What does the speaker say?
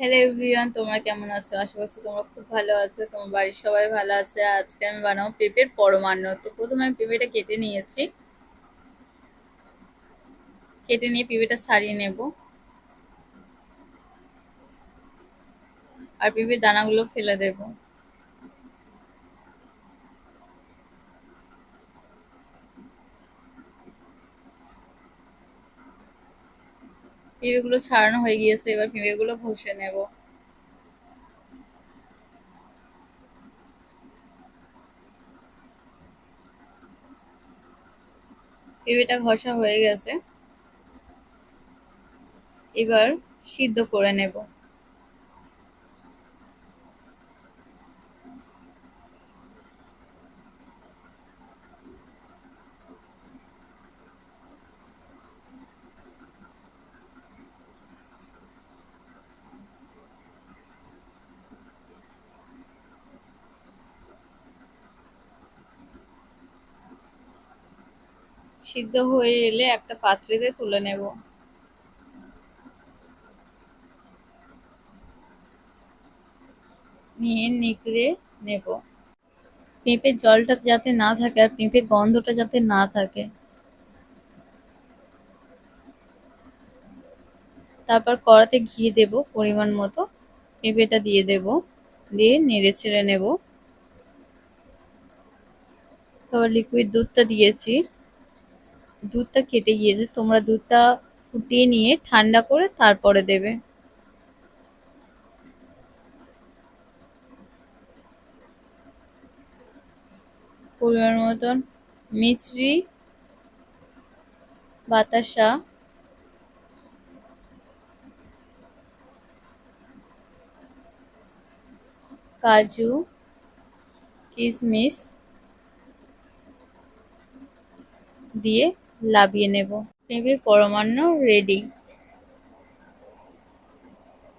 Hello everyone, তোমরা কেমন আছো? আশা করছি তোমরা খুব ভালো আছো, তোমার বাড়ির সবাই ভালো আছে। আজকে আমি বানাবো পেঁপের পরমান্ন। তো প্রথমে আমি পেঁপেটা কেটে নিয়েছি। কেটে নিয়ে পেঁপেটা ছাড়িয়ে নেব, আর পেঁপের দানাগুলো ফেলে দেব। পেঁপেগুলো ছাড়ানো হয়ে গিয়েছে, এবার পেঁপেগুলো ঘষে নেব। পেঁপেটা ঘষা হয়ে গেছে, এবার সিদ্ধ করে নেব। সিদ্ধ হয়ে এলে একটা পাত্রেতে তুলে নেব। নিয়ে নিগড়ে নেব। পেঁপের জলটা যাতে না থাকে আর পেঁপের গন্ধটা যাতে না থাকে। তারপর কড়াতে ঘি দেব পরিমাণ মতো, পেঁপেটা দিয়ে দেব, দিয়ে নেড়ে ছেড়ে নেব। তারপর লিকুইড দুধটা দিয়েছি, দুধটা কেটে গিয়েছে, তোমরা দুধটা ফুটিয়ে নিয়ে ঠান্ডা করে তারপরে দেবে। পরিমাণ মতন মিছরি, বাতাসা, কাজু, কিশমিশ দিয়ে লাবিয়ে নেব। পেঁপে পরমান্ন রেডি।